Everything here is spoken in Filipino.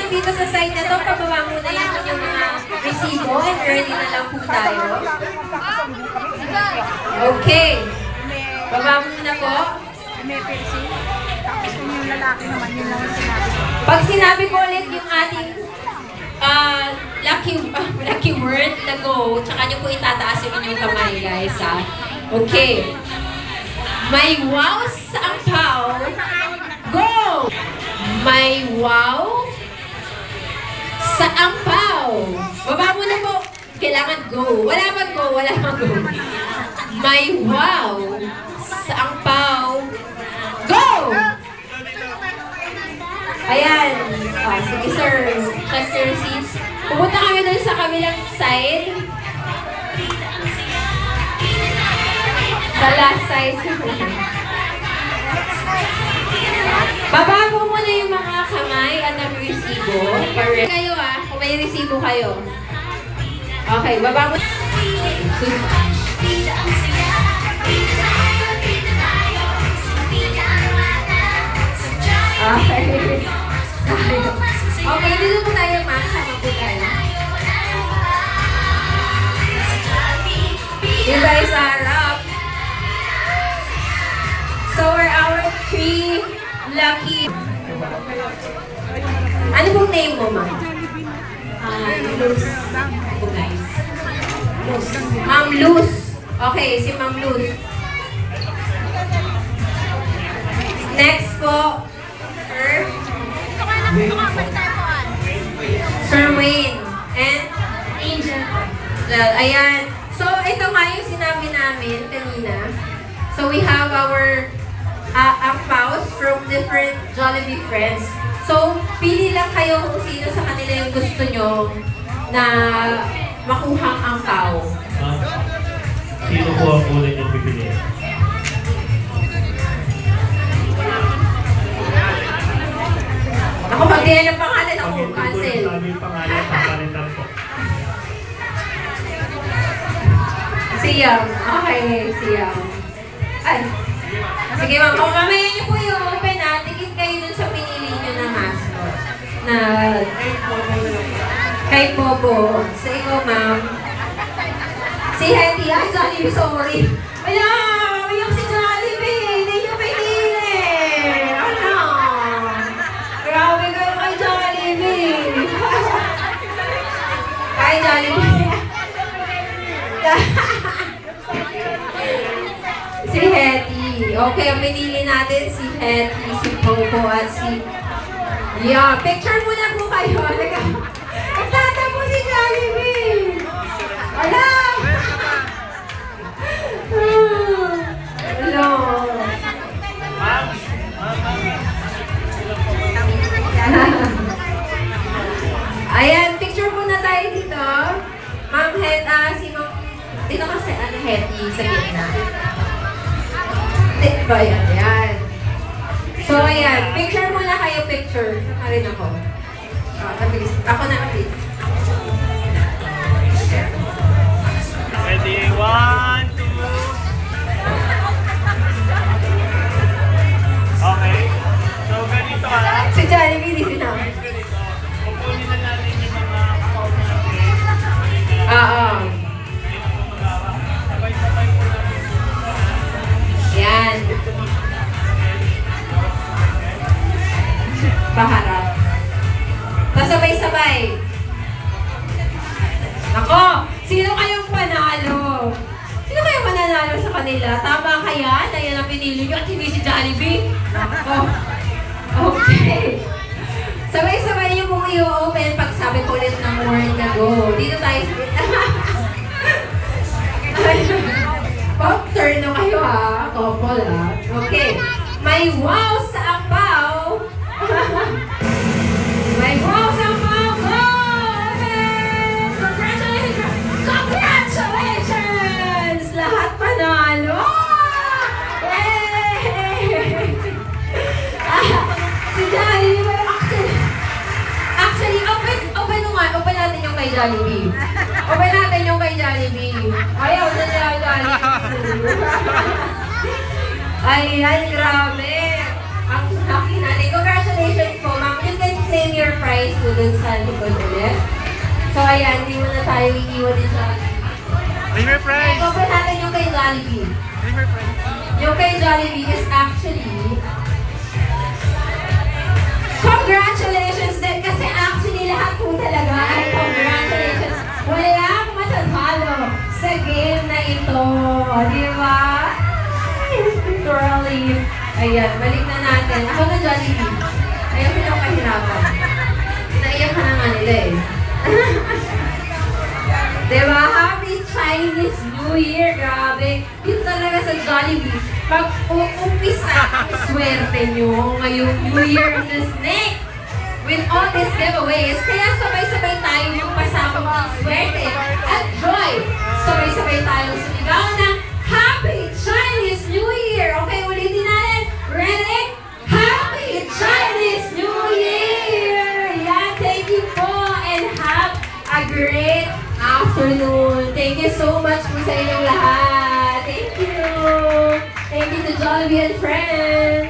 dito sa side na to, pababa muna yung inyong mga resibo and ready na lang po tayo. Okay. Baba muna po. May piercing. Tapos kung yung lalaki naman, yun lang yung sinabi ko. Pag sinabi ko ulit yung ating lucky word na go, tsaka nyo po itataas yung inyong kamay, guys, ha? Okay. May wow sa ampaw. Go! May wow sa ampaw. Baba muna po. Kailangan go. Wala bang go? Wala bang go? May wow sa ampaw. Go! Ayan. Sige sir. Check your receipts. Pupunta kami dun sa kabilang side. Sa last side. Baba po muna yung mga kamay at nag-resibo. Kayo kung may resibo kayo. Okay, baba mo. Okay. Okay, dito po tayo, ma'am. Sama po tayo. You guys are up. So we're our 3 lucky. Ano pong name mo, ma'am? Luz. Guys. Luz. Ma'am Luz. Okay, si Ma'am Luz. Next po. Sir Wayne. And Angel. Well, ayan. So, ito nga yung sinabi namin kanina. So, we have our ampaws from different Jollibee friends. So, pili lang kayo kung sino sa kanila yung gusto nyo na makuhang ampaw. Sino po ang ulit yung pipili? Ako, pag diyan ang pangalan, ako cancel. Sabi yung pangalan, papalitan po. Siyam. Okay, siyam. Ay. Sige ma'am, kung mamaya niyo po yung open tikit kayo dun sa pinili niyo na mascot. Na kay Bobo. Sa ikaw ma'am. Si Hetty, ay Jollibee, sorry. Wala, yung si Jollibee, hindi niyo pinili. Ano? Grabe kayo kay Jollibee. Kay Jollibee. Si Hetty. Okay, ang pinili natin si Hetty, si Popo, at si... Yeah, picture muna po kayo. Nagtatapo si Jollibee. Wala! Hello. Ayan, picture muna tayo dito. Ma'am Het, si Ma'am... Dito kasi, Hetty, sa gitna. Ba yan? Ayan. So, ayan. Picture muna kayo, picture. Saka rin ako. Ako na kasi. Ready? 1, 2. Okay. So, ganito ka. Si Jollibee, dito na. Kukunin na natin yung mga kaupo natin. Oo. Sabay-sabay po natin. Yan. Paharap. Tapos sabay-sabay. Ako! Sino kayong panalo? Sino kayong mananalo sa kanila? Tama kaya na yan ang pinili nyo at hindi si Jollibee? Ako. Okay. Sabay-sabay nyo pong i-open pag sabi ko ulit ng word na go. Dito tayo. Pop, turn na kayo ha. Couple ha. Okay. May wow sa ampaw. May wow sa ampaw. Go! Open! Congratulations! Congratulations! Lahat panalo! Yay! Si Jollibee. Actually, open natin yung kay Jollibee. Open natin yung kay Jollibee. Ayaw na niya Jollibee. Ay, grabe. Ang laki natin. Congratulations po, ma'am. You can claim your prize po dun sa likod ulit. So, ayan, di mo na tayo iiwan din sa River Prize! open natin yung kay Jollibee. River Prize! Yung kay Jollibee is actually congratulations din kasi actually lahat po talaga ay congratulations. Walang matatalo sa game na ito. Di ba? Literally. Ayan, balik na natin. Ako na Jollibee. Ayaw ko yung kahirapan. Naiyak ka na nga nila eh. Diba? Happy Chinese New Year! Grabe! Yun talaga sa Jollibee. Pag uumpisa, swerte nyo ngayong New Year of the Snake with all these giveaways. Kaya sabay-sabay tayo yung pasabog ng swerte at joy. Sabay-sabay tayo sumigaw ng Happy Chinese New Year! Okay, ulitin natin. Ready? Happy Chinese New Year! Yan, thank you po and have a great afternoon. Thank you so much po sa inyong lahat. Thank you. Thank you to Jollibee and friends.